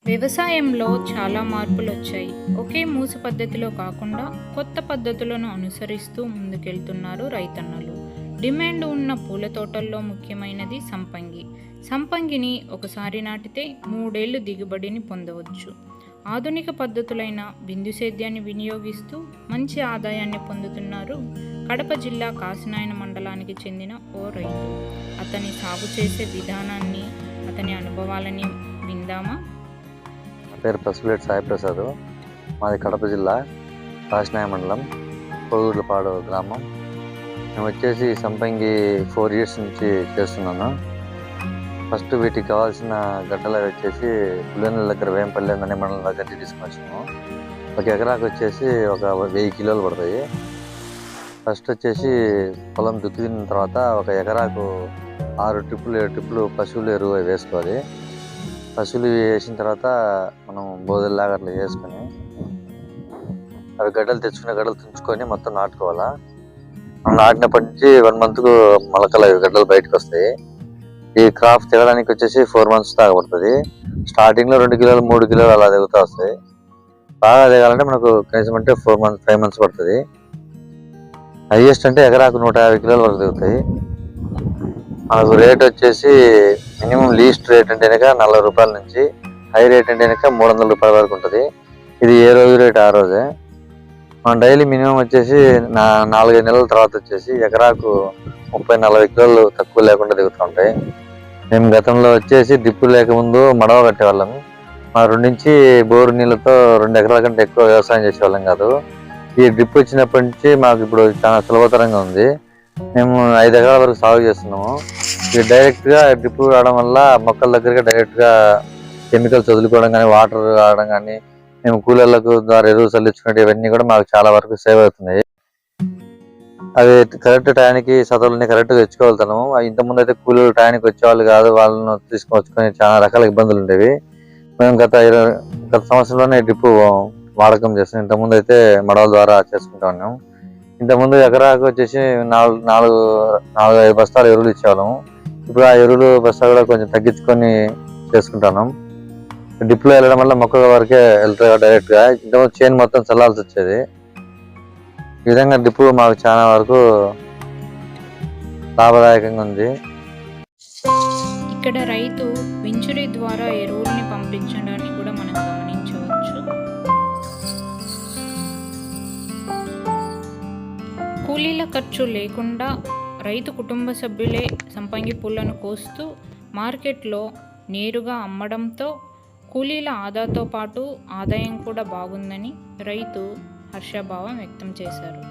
వ్యవసాయంలో చాలా మార్పులు వచ్చాయి. ఒకే మూస పద్ధతిలో కాకుండా కొత్త పద్ధతులను అనుసరిస్తూ ముందుకెళ్తున్నారు రైతన్నలు. డిమాండ్ ఉన్న పూల తోటల్లో ముఖ్యమైనది సంపంగి. సంపంగిని ఒకసారి నాటితే 3 ఏళ్లు దిగుబడిని పొందవచ్చు. ఆధునిక పద్ధతులైన బిందు సేద్యాన్ని వినియోగిస్తూ మంచి ఆదాయాన్ని పొందుతున్నారు కడప జిల్లా కాసినాయన మండలానికి చెందిన ఓ రైతు. అతని సాగు చేసే విధానాన్ని, అతని అనుభవాలని విందామా? నా పేరు పసుపులేటి సాయిప్రసాద్. మాది కడప జిల్లా కాసినాయ మండలం పొదుగుర్లపాడు గ్రామం. నేను వచ్చేసి సంపంగి 4 ఇయర్స్ నుంచి చేస్తున్నాను. ఫస్ట్ వీటికి కావాల్సిన గడ్డలు వచ్చేసి పులివెందుల దగ్గర వేంపల్లి అనే మండలం దగ్గర తీసుకుని వచ్చినాము. 1 ఎకరాకు వచ్చేసి ఒక 1000 కిలోలు పడతాయి. ఫస్ట్ వచ్చేసి పొలం దుక్కిన తర్వాత 1 ఎకరాకు 6 ట్రిప్పులు 7 ట్రిప్పులు పశువులు ఎరువు వేసుకోవాలి. పశువులు వేసిన తర్వాత మనం బోదెల్లాగా అట్లా వేసుకొని అవి గడ్డలు తుంచుకొని మొత్తం నాటుకోవాలా. మనం నాటినప్పటి నుంచి 1 మంత్కు మొలకలు అవి గడ్డలు బయటకు వస్తాయి. ఈ క్రాప్ తినడానికి వచ్చేసి 4 మంత్స్ దాకా పడుతుంది. స్టార్టింగ్ లో 2 కిలోలు 3 కిలోలు అలా దిగుతూ వస్తాయి. బాగా దిగాలంటే మనకు కనీసం అంటే 5 మంత్స్ పడుతుంది. హైయెస్ట్ అంటే ఎకరాకు 150 కిలోల వరకు దిగుతాయి. మనకు రేట్ వచ్చేసి మినిమం లీస్ట్ రేట్ అంటే కనుక 40 రూపాయల నుంచి హై రేట్ అంటే కనుక 300 రూపాయల వరకు ఉంటుంది. ఇది ఏ రోజు రేట్ ఆ రోజే. మనం డైలీ మినిమం వచ్చేసి 4-5 నెలల తర్వాత వచ్చేసి ఎకరాకు 30-40 కిలోలు తక్కువ లేకుండా దిగుతూ ఉంటాయి. మేము గతంలో వచ్చేసి డ్రిప్పు లేకముందు మడవ కట్టేవాళ్ళం. మా 2 నుంచి బోరు నీళ్ళతో 2 ఎకరాల కంటే ఎక్కువ వ్యవసాయం చేసేవాళ్ళం కాదు. ఈ డ్రిప్ వచ్చినప్పటి నుంచి మాకు ఇప్పుడు చాలా సులభతరంగా ఉంది. మేము 5 ఎకరాల వరకు సాగు చేస్తున్నాము. ఇది డైరెక్ట్గా డ్రిప్ రావడం వల్ల మొక్కల దగ్గరగా డైరెక్ట్గా కెమికల్స్ వదులుకోవడం కానీ, వాటర్ రావడం కానీ, మేము కూలీలకు ద్వారా ఎరువు చల్లించుకునే ఇవన్నీ కూడా మాకు చాలా వరకు సేవ్ అవుతున్నాయి. అవి కరెక్ట్ టైంకి సతవులని కరెక్ట్గా తెచ్చుకోగలుగుతాము. ఇంతకుముందు అయితే కూలీలు టైంకి వచ్చేవాళ్ళు కాదు. వాళ్ళను తీసుకొచ్చుకొని చాలా రకాల ఇబ్బందులు ఉండేవి. మేము గత సంవత్సరంలోనే డ్రిప్ వాడకం చేస్తాం. ఇంతకుముందు అయితే మడవల ద్వారా చేసుకుంటా ఉన్నాం. ఇంతకుముందు ఎకరాకు వచ్చేసి 4-5 బస్తాలు ఎరువులు ఇచ్చేవాళ్ళము. ఇప్పుడు ఆ ఎరువులు బస్తా కూడా కొంచెం తగ్గించుకొని చేసుకుంటాను. డ్రిప్లో వెళ్ళడం వల్ల మొక్కల వరకే వెళ్తాయి డైరెక్ట్గా. ఇంతకుముందు చేను మొత్తం చల్లాల్సి వచ్చేది. ఈ విధంగా డ్రిప్ మాకు చాలా వరకు లాభదాయకంగా ఉంది. ఇక్కడ రైతు వెంచురీ ద్వారా ఎరువుల్ని పంపించడాన్ని కూడా మనం గమనించవచ్చు. కూలీల ఖర్చు లేకుండా రైతు కుటుంబ సభ్యులే సంపంగి పూలను కోస్తూ మార్కెట్లో నేరుగా అమ్మడంతో కూలీల ఆదాతో పాటు ఆదాయం కూడా బాగుందని రైతు హర్షభావం వ్యక్తం చేశారు.